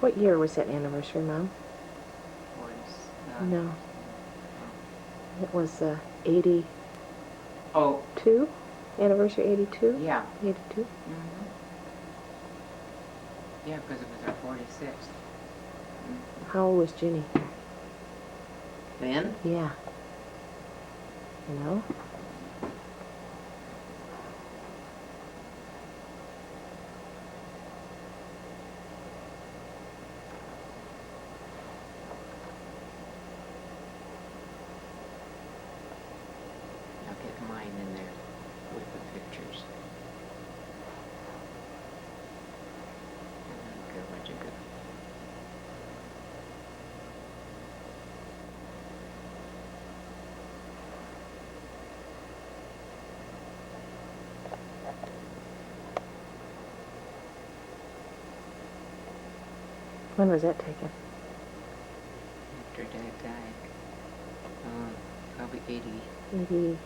What year was that anniversary, Mom? Was No. It was 82? Oh, Anniversary 82? yeah. 82? Mm-hmm. Yeah, because it was our 46th. How old was Ginny? Then? Yeah. You know? I'll get mine in there with the pictures. I don't care what you do. When was that taken? After Dad died. Probably 83,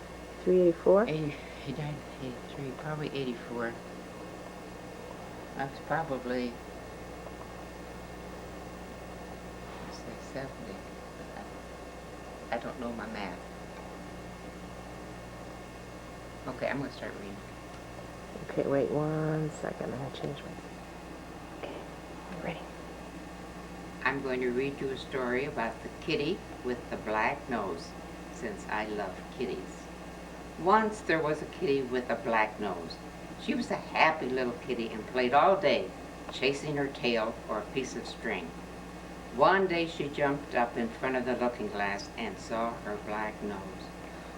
84? he died in 83, probably 84. That's probably, let's say 70. I don't know my math. Okay, I'm going to start reading. Okay, wait 1 second. I'm going to change my... Okay, I'm ready. I'm going to read you a story about the kitty with the black nose, since I love kitties. Once there was a kitty with a black nose. She was a happy little kitty and played all day, chasing her tail or a piece of string. One day she jumped up in front of the looking glass and saw her black nose.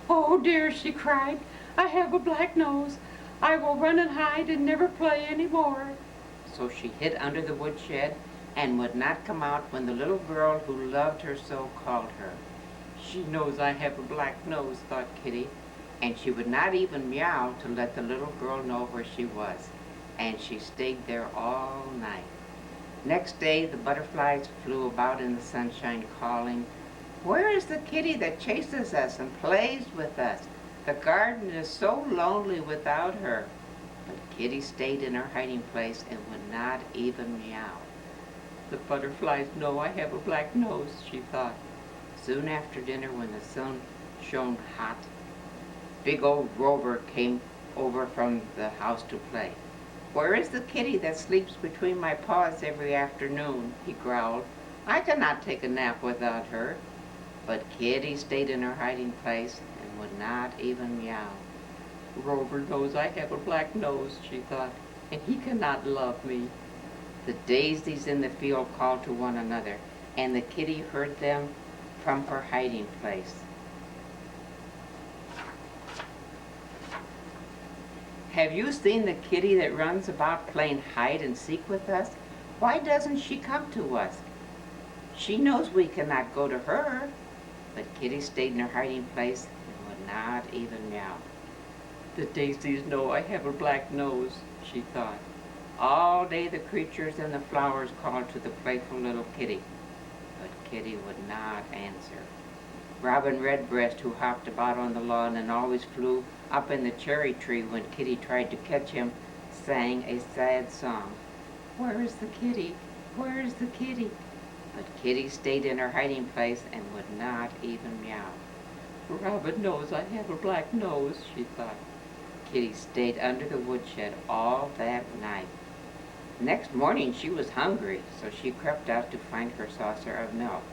"Oh dear," she cried, "I have a black nose. I will run and hide and never play any more." So she hid under the woodshed and would not come out when the little girl who loved her so called her. "She knows I have a black nose," thought Kitty, and she would not even meow to let the little girl know where she was. And she stayed there all night. Next day the butterflies flew about in the sunshine calling, "Where is the kitty that chases us and plays with us? The garden is so lonely without her." But Kitty stayed in her hiding place and would not even meow. "The butterflies know I have a black nose," she thought. Soon after dinner, when the sun shone hot, big old Rover came over from the house to play. "Where is the kitty that sleeps between my paws every afternoon?" he growled. "I cannot take a nap without her." But Kitty stayed in her hiding place and would not even meow. "Rover knows I have a black nose," she thought, "and he cannot love me." The daisies in the field called to one another, and the kitty heard them from her hiding place. "Have you seen the kitty that runs about playing hide and seek with us? Why doesn't she come to us? She knows we cannot go to her." But Kitty stayed in her hiding place and would not even meow. "The daisies know I have a black nose," she thought. All day the creatures and the flowers called to the playful little kitty, but Kitty would not answer. Robin Redbreast, who hopped about on the lawn and always flew up in the cherry tree when Kitty tried to catch him, sang a sad song. "Where is the kitty? Where is the kitty?" But Kitty stayed in her hiding place and would not even meow. "Robin knows I have a black nose," she thought. Kitty stayed under the woodshed all that night. Next morning she was hungry, so she crept out to find her saucer of milk.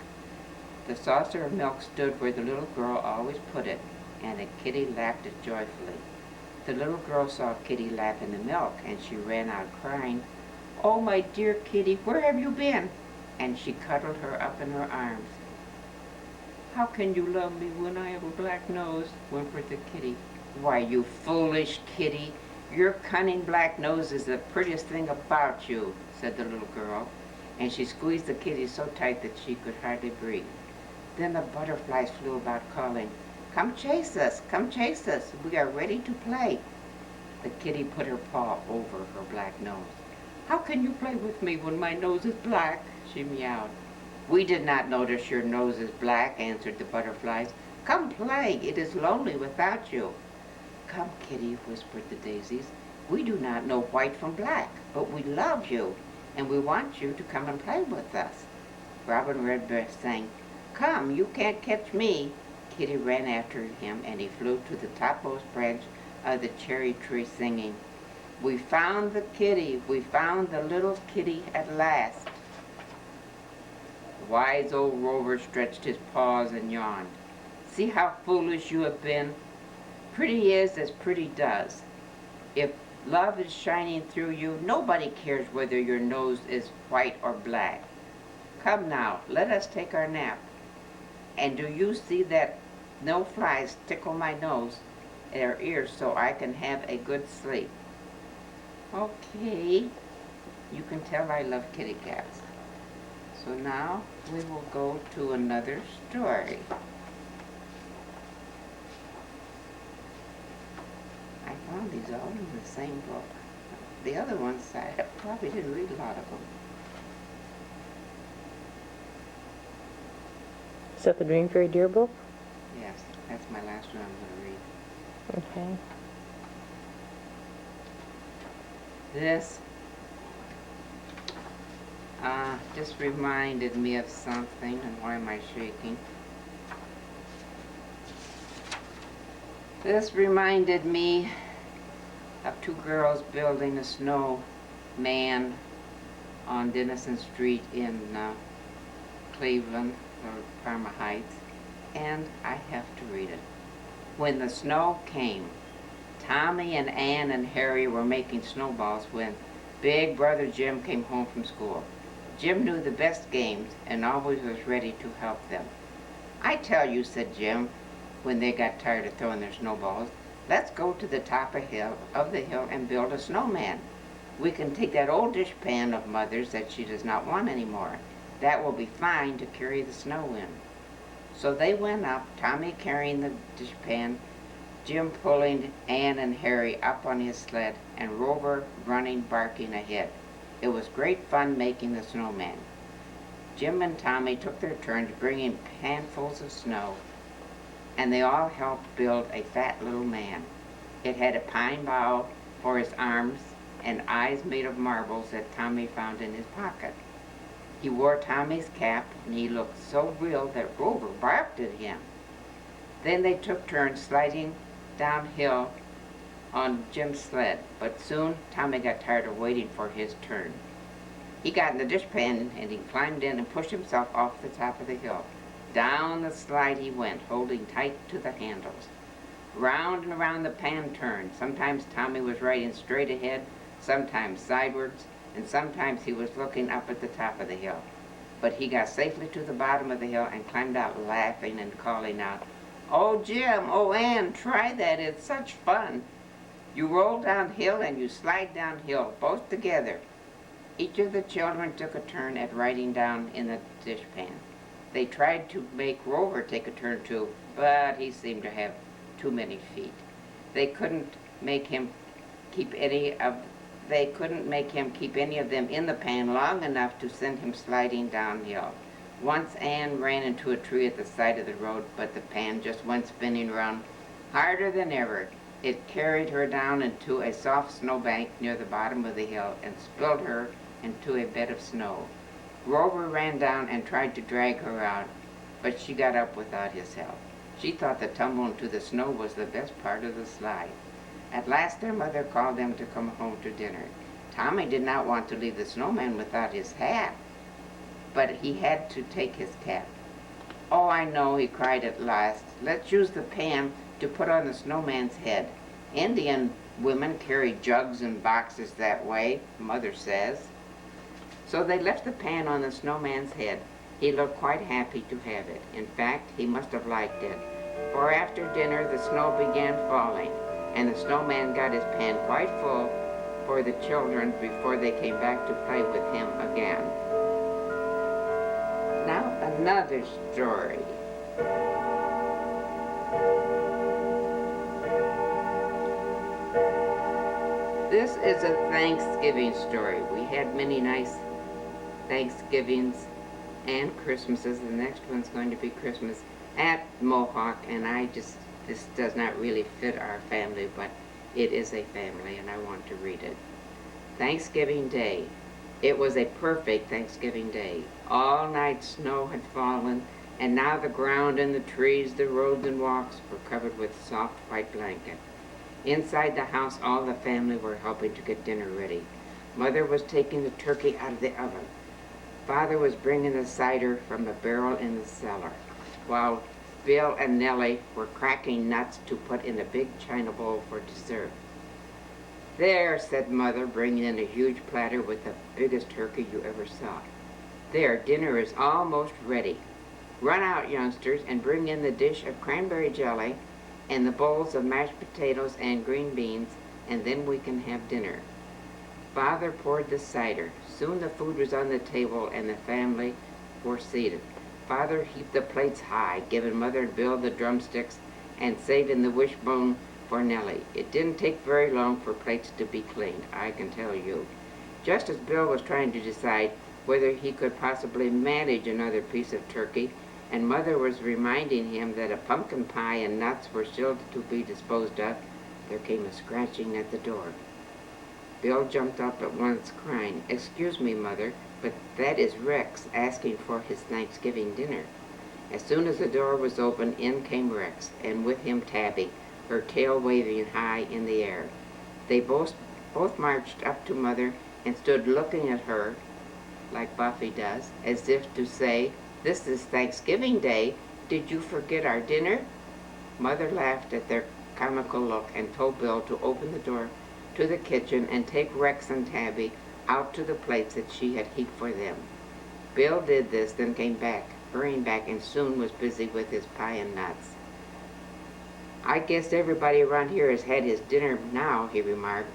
The saucer of milk stood where the little girl always put it, and the kitty lapped it joyfully. The little girl saw Kitty lapping the milk, and she ran out crying, "Oh, my dear kitty, where have you been?" And she cuddled her up in her arms. "How can you love me when I have a black nose?" whimpered the kitty. "Why, you foolish kitty, your cunning black nose is the prettiest thing about you," said the little girl, and she squeezed the kitty so tight that she could hardly breathe. Then the butterflies flew about calling, "Come chase us, come chase us, we are ready to play." The kitty put her paw over her black nose. "How can you play with me when my nose is black?" she meowed. "We did not notice your nose is black," answered the butterflies. "Come play, it is lonely without you." "Come, kitty," whispered the daisies. "We do not know white from black, but we love you, and we want you to come and play with us. Robin Redbreast sang, "Come, you can't catch me." Kitty ran after him, and he flew to the topmost branch of the cherry tree singing, "We found the kitty, we found the little kitty at last." The wise old Rover stretched his paws and yawned. "See how foolish you have been. Pretty is as pretty does. If love is shining through you, nobody cares whether your nose is white or black. Come now, let us take our nap. And do you see that no flies tickle my nose or ears so I can have a good sleep?" Okay, you can tell I love kitty cats. So now we will go to another story. I found these all in the same book. The other ones, I probably didn't read a lot of them. Is that the Dream Fairy Deer book? Yes, that's my last one I'm going to read. Okay. This just reminded me of something, and why am I shaking? This reminded me of two girls building a snowman on Denison Street in Cleveland or Parma Heights, and I have to read it. When the snow came, Tommy and Ann and Harry were making snowballs when Big Brother Jim came home from school. Jim knew the best games and always was ready to help them. "I tell you," said Jim, when they got tired of throwing their snowballs, "let's go to the top of the hill and build a snowman. We can take that old dishpan of Mother's that she does not want anymore. That will be fine to carry the snow in." So they went up, Tommy carrying the dishpan, Jim pulling Ann and Harry up on his sled, and Rover running, barking ahead. It was great fun making the snowman. Jim and Tommy took their turns bringing handfuls of snow, and they all helped build a fat little man. It had a pine bough for his arms and eyes made of marbles that Tommy found in his pocket. He wore Tommy's cap, and he looked so real that Rover barked at him. Then they took turns sliding downhill on Jim's sled, but soon Tommy got tired of waiting for his turn. He got in the dishpan, and he climbed in and pushed himself off the top of the hill. Down the slide he went, holding tight to the handles. Round and around the pan turned. Sometimes Tommy was riding straight ahead, sometimes sidewards, and sometimes he was looking up at the top of the hill. But he got safely to the bottom of the hill and climbed out laughing and calling out, "Oh, Jim, oh, Ann, try that, it's such fun. You roll downhill and you slide downhill, both together." Each of the children took a turn at riding down in the dishpan. They tried to make Rover take a turn too, but he seemed to have too many feet. They couldn't make him keep any of them in the pan long enough to send him sliding downhill. Once Ann ran into a tree at the side of the road, but the pan just went spinning around harder than ever. It carried her down into a soft snowbank near the bottom of the hill and spilled her into a bed of snow. Rover ran down and tried to drag her out, but she got up without his help. She thought the tumble into the snow was the best part of the slide. At last their mother called them to come home to dinner. Tommy did not want to leave the snowman without his hat, but he had to take his cap. "Oh, I know," he cried at last. "Let's use the pan to put on the snowman's head. Indian women carry jugs and boxes that way, Mother says." So they left the pan on the snowman's head. He looked quite happy to have it. In fact, he must have liked it, for after dinner the snow began falling, and the snowman got his pan quite full for the children before they came back to play with him again. Now another story. This is a Thanksgiving story. We had many nice Thanksgivings and Christmases. The next one's going to be Christmas at Mohawk, and this does not really fit our family, but it is a family, and I want to read it. Thanksgiving Day. It was a perfect Thanksgiving day. All night snow had fallen, and now the ground and the trees, the roads and walks were covered with soft white blanket. Inside the house, all the family were helping to get dinner ready. Mother was taking the turkey out of the oven. Father was bringing the cider from the barrel in the cellar, while Bill and Nellie were cracking nuts to put in a big china bowl for dessert. There, said Mother, bringing in a huge platter with the biggest turkey you ever saw. There, dinner is almost ready. Run out, youngsters, and bring in the dish of cranberry jelly and the bowls of mashed potatoes and green beans, and then we can have dinner. Father poured the cider. Soon the food was on the table and the family were seated. Father heaped the plates high, giving Mother and Bill the drumsticks and saving the wishbone for Nellie. It didn't take very long for plates to be cleaned, I can tell you. Just as Bill was trying to decide whether he could possibly manage another piece of turkey, and Mother was reminding him that a pumpkin pie and nuts were still to be disposed of, there came a scratching at the door. Bill jumped up at once, crying, "Excuse me, Mother, but that is Rex asking for his Thanksgiving dinner." As soon as the door was open, in came Rex, and with him Tabby, her tail waving high in the air. They both marched up to Mother and stood looking at her, like Buffy does, as if to say, "This is Thanksgiving Day. Did you forget our dinner?" Mother laughed at their comical look and told Bill to open the door to the kitchen and take Rex and Tabby out to the plates that she had heaped for them. Bill did this, then came back, hurrying back, and soon was busy with his pie and nuts. "I guess everybody around here has had his dinner now," he remarked.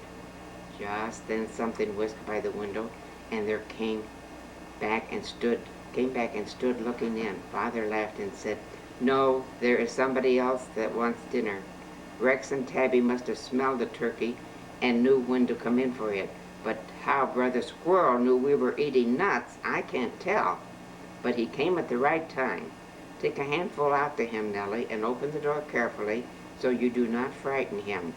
Just then something whisked by the window, and there came back and stood looking in. Father laughed and said, "No, there is somebody else that wants dinner. Rex and Tabby must have smelled the turkey and knew when to come in for it. But how Brother Squirrel knew we were eating nuts, I can't tell. But he came at the right time. Take a handful out to him, Nellie, and open the door carefully so you do not frighten him."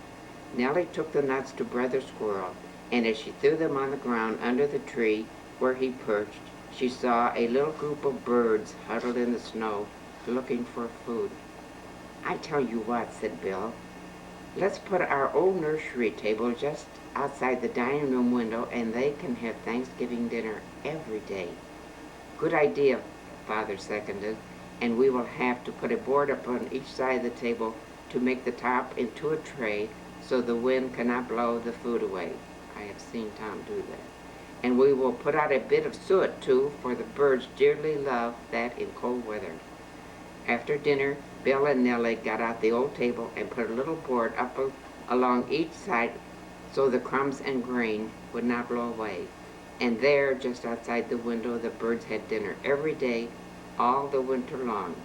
Nellie took the nuts to Brother Squirrel, and as she threw them on the ground under the tree where he perched, she saw a little group of birds huddled in the snow, looking for food. "I tell you what," said Bill, "let's put our old nursery table just outside the dining room window, and they can have Thanksgiving dinner every day." "Good idea," Father seconded, "and we will have to put a board up on each side of the table to make the top into a tray so the wind cannot blow the food away. I have seen Tom do that. And we will put out a bit of suet, too, for the birds dearly love that in cold weather." After dinner, Bill and Nellie got out the old table and put a little board up along each side so the crumbs and grain would not blow away. And there, just outside the window, the birds had dinner every day, all the winter long.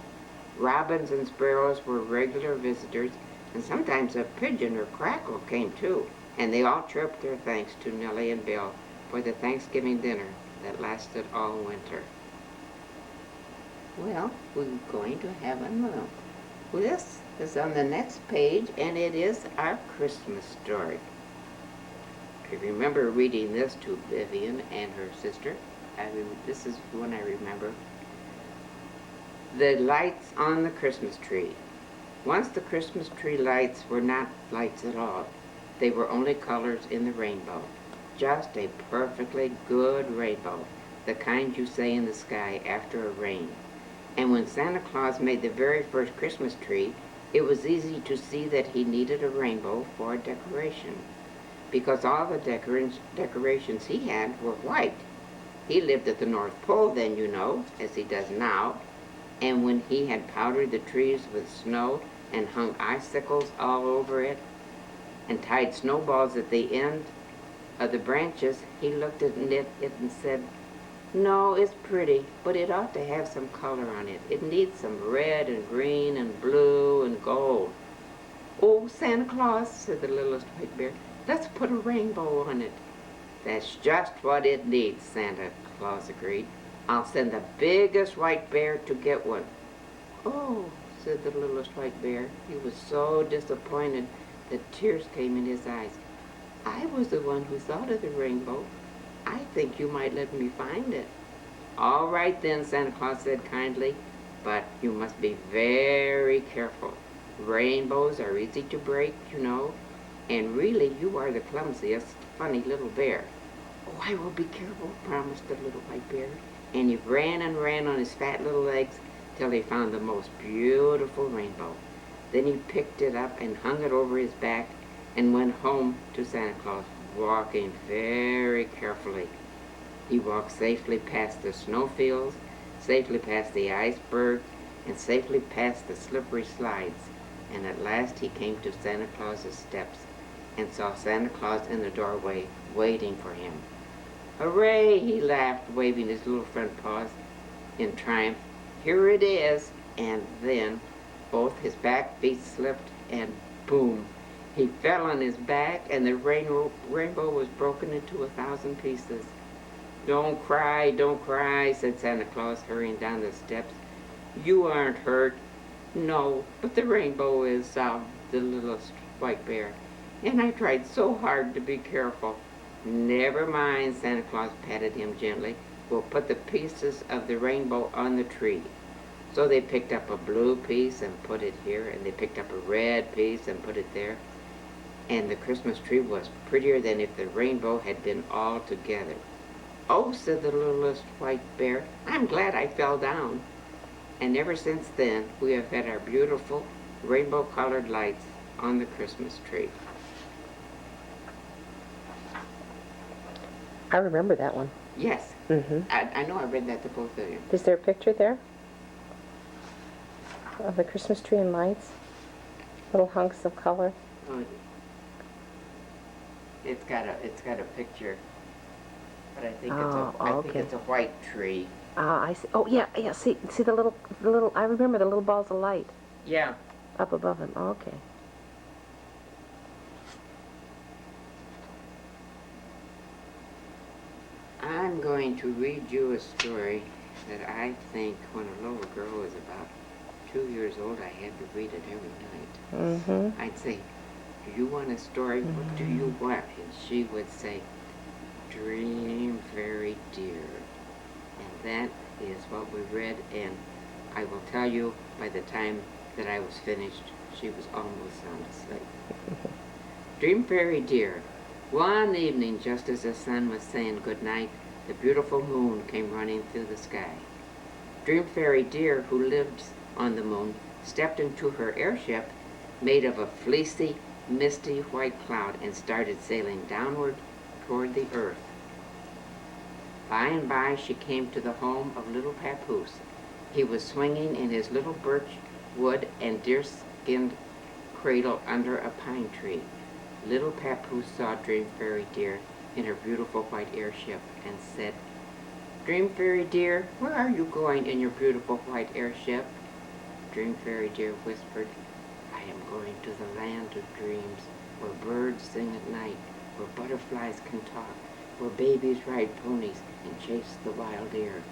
Robins and sparrows were regular visitors, and sometimes a pigeon or crackle came too, and they all chirped their thanks to Nellie and Bill for the Thanksgiving dinner that lasted all winter. Well, we're going to have a look. This is on the next page, and it is our Christmas story. I remember reading this to Vivian and her sister. This is one I remember. The lights on the Christmas tree. Once the Christmas tree lights were not lights at all. They were only colors in the rainbow. Just a perfectly good rainbow, the kind you see in the sky after a rain. And when Santa Claus made the very first Christmas tree, it was easy to see that he needed a rainbow for decoration, because all the decorations he had were white. He lived at the North Pole then, you know, as he does now, and when he had powdered the trees with snow and hung icicles all over it and tied snowballs at the end of the branches, he looked at it and said, "No, it's pretty, but it ought to have some color on it. It needs some red and green and blue and gold." "Oh, Santa Claus," said the littlest white bear, "let's put a rainbow on it." "That's just what it needs," Santa Claus agreed. "I'll send the biggest white bear to get one." "Oh," said the littlest white bear. He was so disappointed that tears came in his eyes. "I was the one who thought of the rainbow." I think you might let me find it. All right then, Santa Claus said kindly, but you must be very careful. Rainbows are easy to break, you know, and really you are the clumsiest, funny little bear. Oh, I will be careful, promised the little white bear. And he ran and ran on his fat little legs till he found the most beautiful rainbow. Then he picked it up and hung it over his back and went home to Santa Claus, walking very carefully. He walked safely past the snowfields, safely past the iceberg, and safely past the slippery slides. And at last he came to Santa Claus's steps and saw Santa Claus in the doorway waiting for him. Hooray, he laughed, waving his little front paws in triumph. Here it is. And then both his back feet slipped and boom, he fell on his back and the rainbow was broken into 1,000 pieces. Don't cry, said Santa Claus, hurrying down the steps. You aren't hurt. No, but the rainbow is, sobbed the littlest white bear. And I tried so hard to be careful. Never mind, Santa Claus patted him gently. We'll put the pieces of the rainbow on the tree. So they picked up a blue piece and put it here, and they picked up a red piece and put it there. And the Christmas tree was prettier than if the rainbow had been all together. Oh, said the littlest white bear, I'm glad I fell down. And ever since then, we have had our beautiful rainbow-colored lights on the Christmas tree. I remember that one. Yes, Mm-hmm. I know I read that to both of you. Is there a picture there of the Christmas tree and lights? Little hunks of color. Oh, it's got a picture, but I think okay. it's a white tree. Ah, I see. Oh, yeah. See the little. I remember the little balls of light Yeah. up above him. Oh, okay. I'm going to read you a story that I think when a little girl was about 2 years old, I had to read it every night. Mm-hmm. I'd say, do you want a story? What do you want? And she would say, Dream Very Dear. And that is what we read, and I will tell you, by the time that I was finished, she was almost sound asleep. Dream Very Dear. One evening, just as the sun was saying good night, the beautiful moon came running through the sky. Dream Fairy Dear, who lives on the moon, stepped into her airship made of a fleecy, misty white cloud and started sailing downward toward the earth. By and by, she came to the home of little Papoose. He was swinging in his little birch wood and deer-skinned cradle under a pine tree. Little Papoose saw Dream Fairy Dear in her beautiful white airship and said, Dream Fairy Dear, where are you going in your beautiful white airship? Dream Fairy Dear whispered, I am going to the land of dreams, where birds sing at night, where butterflies can talk, where babies ride ponies and chase the wild deer.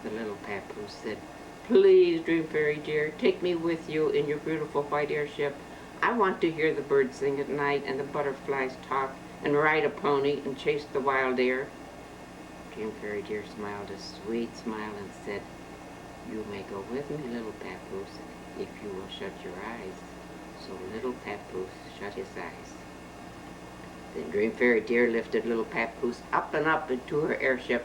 The little Papoose said, Please, Dream Fairy Dear, take me with you in your beautiful white airship. I want to hear the birds sing at night and the butterflies talk and ride a pony and chase the wild deer. Dream Fairy Dear smiled a sweet smile and said, You may go with me, little Papoose, if you will shut your eyes. So little Papoose shut his eyes. Then Dream Fairy Dear lifted little Papoose up and up into her airship,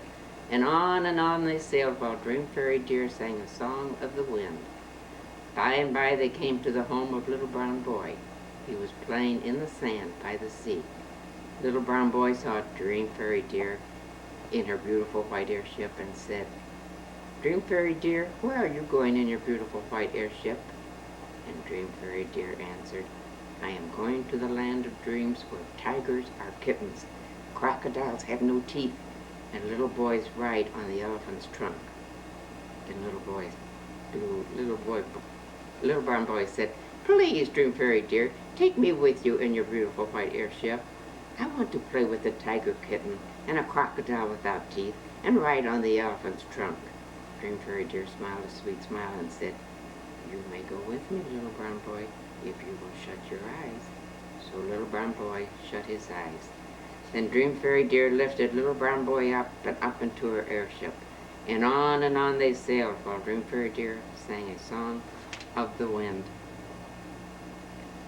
and on they sailed while Dream Fairy Dear sang a song of the wind. By and by they came to the home of Little Brown Boy. He was playing in the sand by the sea. Little Brown Boy saw Dream Fairy Dear in her beautiful white airship and said, Dream Fairy Dear, where are you going in your beautiful white airship? And Dream Fairy Dear answered, I am going to the land of dreams where tigers are kittens, crocodiles have no teeth, and little boys ride on the elephant's trunk. Then Little Brown Boy said, Please, Dream Fairy Dear, take me with you in your beautiful white airship. I want to play with a tiger kitten and a crocodile without teeth and ride on the elephant's trunk. Dream Fairy Dear smiled a sweet smile and said, You may go with me, Little Brown Boy, if you will shut your eyes. So Little Brown Boy shut his eyes. Then Dream Fairy Dear lifted Little Brown Boy up and up into her airship. And on they sailed while Dream Fairy Dear sang a song of the wind.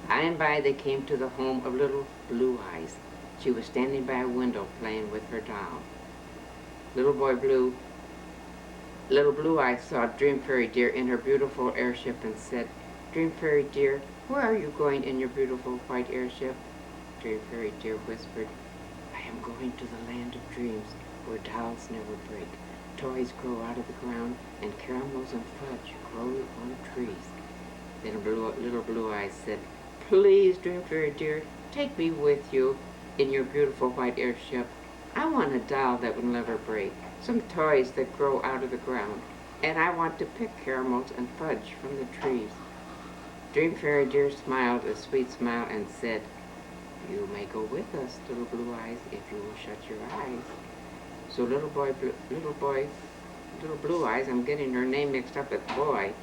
By and by they came to the home of Little Blue Eyes. She was standing by a window playing with her doll. Little Blue Eyes saw Dream Fairy Dear in her beautiful airship and said, Dream Fairy Dear, where are you going in your beautiful white airship? Dream Fairy Dear whispered, I am going to the land of dreams where dolls never break, toys grow out of the ground, and caramels and fudge grow on trees. Then Little Blue Eyes said, Please, Dream Fairy Dear, take me with you in your beautiful white airship. I want a doll that will never break, some toys that grow out of the ground, and I want to pick caramels and fudge from the trees. Dream Fairy Dear smiled a sweet smile and said, You may go with us, Little Blue Eyes, if you will shut your eyes. So Little Blue Eyes, I'm getting her name mixed up with boy,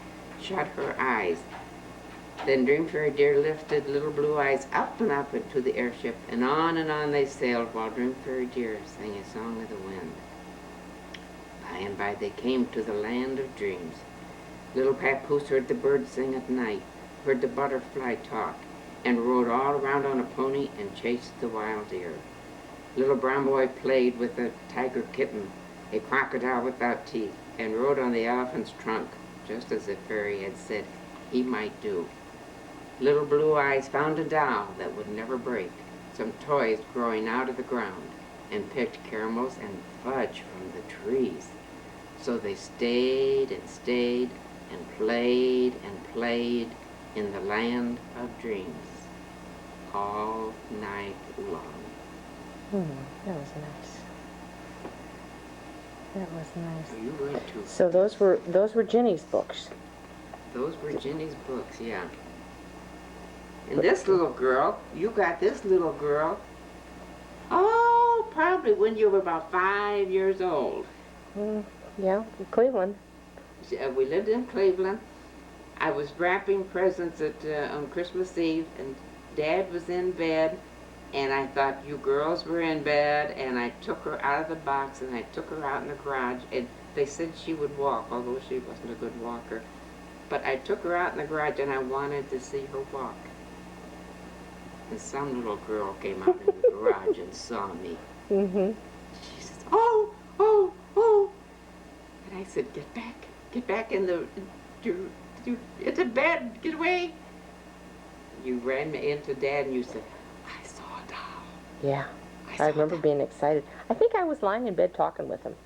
shut her eyes. Then Dream Fairy Dear lifted Little Blue Eyes up and up into the airship, and on they sailed while Dream Fairy Dear sang a song of the wind. By and by they came to the land of dreams. Little Papoose heard the birds sing at night, heard the butterfly talk, and rode all around on a pony and chased the wild deer. Little Brown Boy played with a tiger kitten, a crocodile without teeth, and rode on the elephant's trunk, just as the fairy had said he might do. Little Blue Eyes found a doll that would never break, some toys growing out of the ground, and picked caramels and fudge from the trees. So they stayed and stayed and played in the land of dreams all night long. That was nice. That was nice. Are you going to? So those were Ginny's books. Those were Ginny's books, yeah. And this little girl, you got this little girl, oh, probably when you were about 5 years old. Yeah, in Cleveland. We lived in Cleveland. I was wrapping presents on Christmas Eve, and Dad was in bed, and I thought you girls were in bed, and I took her out of the box, and I took her out in the garage, and they said she would walk, although she wasn't a good walker. But I took her out in the garage, and I wanted to see her walk. And some little girl came out in the garage and saw me. She says, oh. And I said, get back in the bed, get away. You ran me into Dad and you said, I saw a doll. Yeah, I remember being excited. I think I was lying in bed talking with him.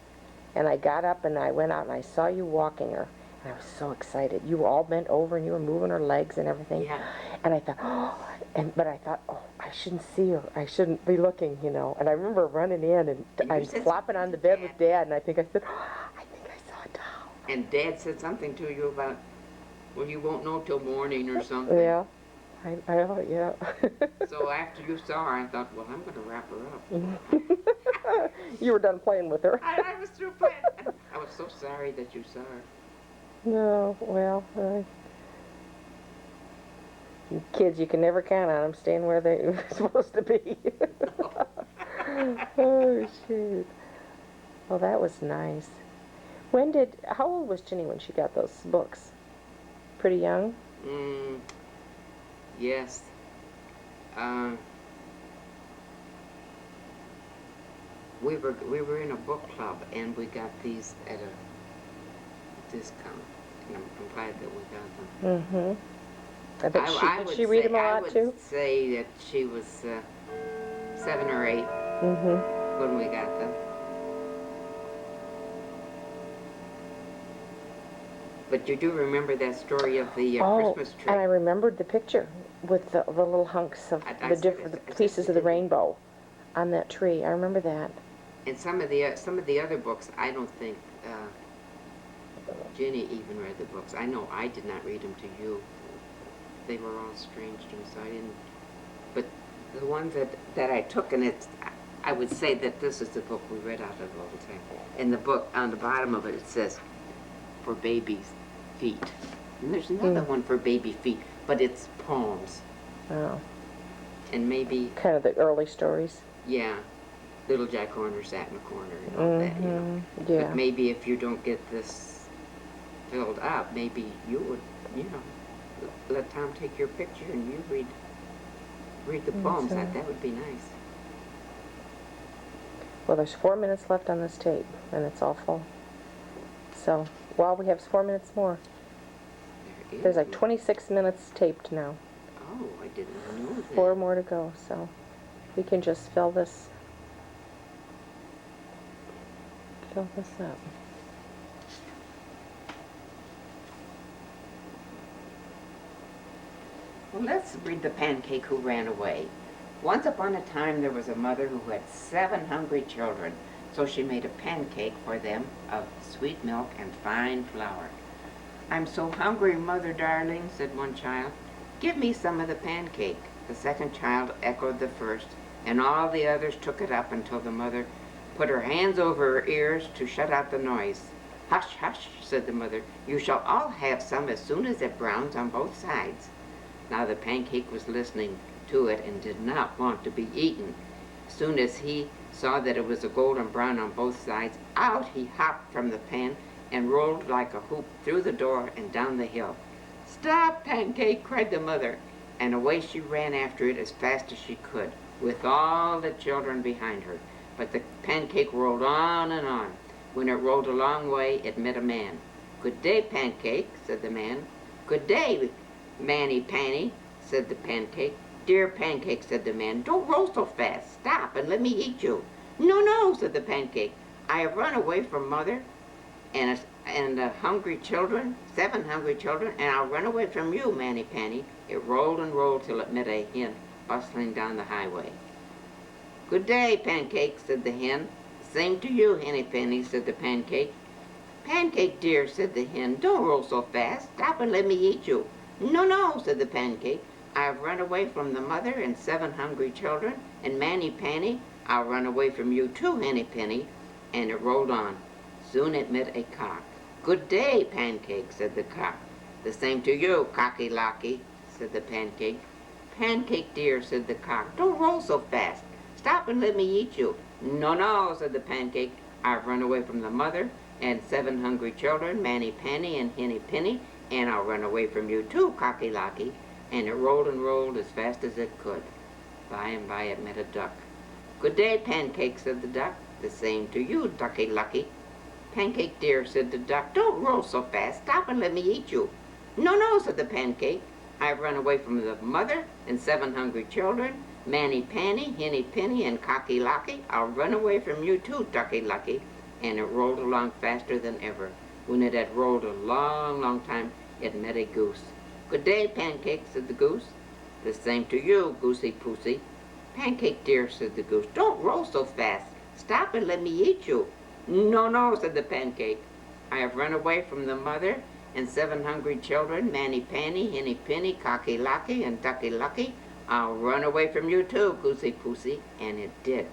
And I got up and I went out and I saw you walking her. And I was so excited. You were all bent over and you were moving her legs and everything. Yeah. And I thought, but I thought, I shouldn't see her. I shouldn't be looking, And I remember running in and I'm flopping on the bed with Dad. And I think I said, I think I saw a doll. And Dad said something to you about, well, you won't know till morning or something. Yeah. Yeah. So after you saw her, I thought, well, I'm going to wrap her up. You were done playing with her. I was through playing. I was so sorry that you saw her. No, well, kids, you can never count on them staying where they're supposed to be. Oh, shoot. Well, that was nice. How old was Ginny when she got those books? Pretty young? Yes. We were in a book club and we got these at a discount, and I'm glad that we got them. I bet did she read them a lot too? I would say that she was 7 or 8 when we got them. But you do remember that story of the Christmas tree? And I remembered the picture with the little hunks of the pieces of the rainbow on that tree. I remember that. And some of the other books, I don't think Ginny even read the books. I know I did not read them to you. They were all strange to me, so I didn't. But the ones that I took, and I would say that this is the book we read out of all the time. In the book, on the bottom of it, it says, for babies' feet. And there's another one for baby feet, but it's poems. Oh. And maybe... Kind of the early stories. Yeah. little Jack Horner sat in a corner and all that, you know. Yeah. But maybe if you don't get this filled up, maybe you would, you know, let Tom take your picture and you read the poems. That would be nice. Well, there's 4 minutes left on this tape, and it's all full. So, well, we have 4 minutes more. There's like 26 minutes taped now. Oh, I didn't know that. 4 more to go, so we can just fill this up. Well, let's read The Pancake Who Ran Away. Once upon a time there was a mother who had 7 hungry children, so she made a pancake for them of sweet milk and fine flour. "I'm so hungry, mother darling," said one child. "Give me some of the pancake." The second child echoed the first, and all the others took it up until the mother put her hands over her ears to shut out the noise. "Hush, hush," said the mother. "You shall all have some as soon as it browns on both sides." Now the pancake was listening to it and did not want to be eaten. As soon as he saw that it was a golden brown on both sides, out he hopped from the pan and rolled like a hoop through the door and down the hill. "Stop, Pancake!" cried the mother, and away she ran after it as fast as she could, with all the children behind her. But the pancake rolled on and on. When it rolled a long way, it met a man. "Good day, Pancake," said the man. "Good day, Manny Panny," said the pancake. "Dear Pancake," said the man, "don't roll so fast. Stop and let me eat you." "No, no," said the pancake. "I have run away from mother and hungry children, 7 hungry children, and I'll run away from you, Manny Panny." It rolled and rolled till it met a hen bustling down the highway. "Good day, Pancake," said the hen. "Same to you, Henny Penny," said the pancake. "Pancake dear," said the hen, "don't roll so fast. Stop and let me eat you." "No, no," said the pancake. "I have run away from the mother and 7 hungry children, and Manny Panny, I'll run away from you too, Henny Penny." And it rolled on. Soon it met a cock. "Good day, Pancake," said the cock. "The same to you, Cocky Locky," said the pancake. "Pancake dear," said the cock, "don't roll so fast. Stop and let me eat you." "No, no," said the pancake. "I've run away from the mother and 7 hungry children, Manny Panny and Henny Penny, and I'll run away from you too, Cocky Locky." And it rolled and rolled as fast as it could. By and by it met a duck. "Good day, Pancake," said the duck. "The same to you, Ducky Lucky." "Pancake dear," said the duck, "don't roll so fast. Stop and let me eat you." "No, no," said the pancake. "I've run away from the mother and 7 hungry children, Manny Panny, Henny Penny, and Cocky Locky. I'll run away from you too, Ducky Lucky." And it rolled along faster than ever. When it had rolled a long, long time, it met a goose. "Good day, Pancake," said the goose. "The same to you, Goosey Poosey." "Pancake dear," said the goose, "don't roll so fast. Stop and let me eat you." "No, no," said the pancake. "I have run away from the mother and 7 hungry children, Manny Panny, Henny Penny, Cocky Locky, and Ducky Lucky. I'll run away from you too, Goosey Poosey." And it did.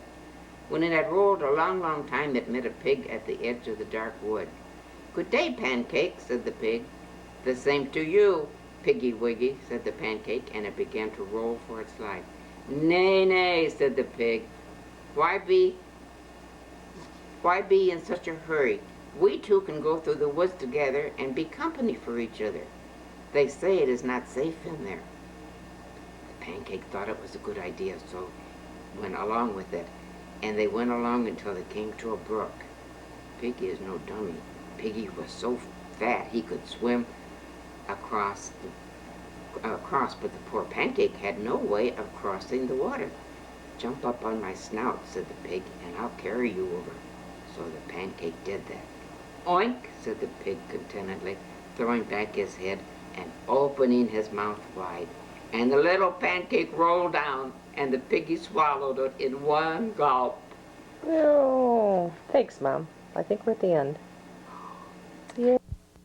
When it had rolled a long, long time, it met a pig at the edge of the dark wood. "Good day, Pancake," said the pig. "The same to you, Piggy Wiggy," said the pancake, and it began to roll for its life. "Nay, nay," said the pig. Why be in such a hurry? We two can go through the woods together and be company for each other. They say it is not safe in there." The pancake thought it was a good idea, so went along with it. And they went along until they came to a brook. Piggy is no dummy. Piggy was so fat he could swim across, but the poor pancake had no way of crossing the water. "Jump up on my snout," said the pig, "and I'll carry you over." So the pancake did that. "Oink," said the pig contentedly, throwing back his head and opening his mouth wide. And the little pancake rolled down, and the piggy swallowed it in one gulp. Oh, thanks, Mom. I think we're at the end.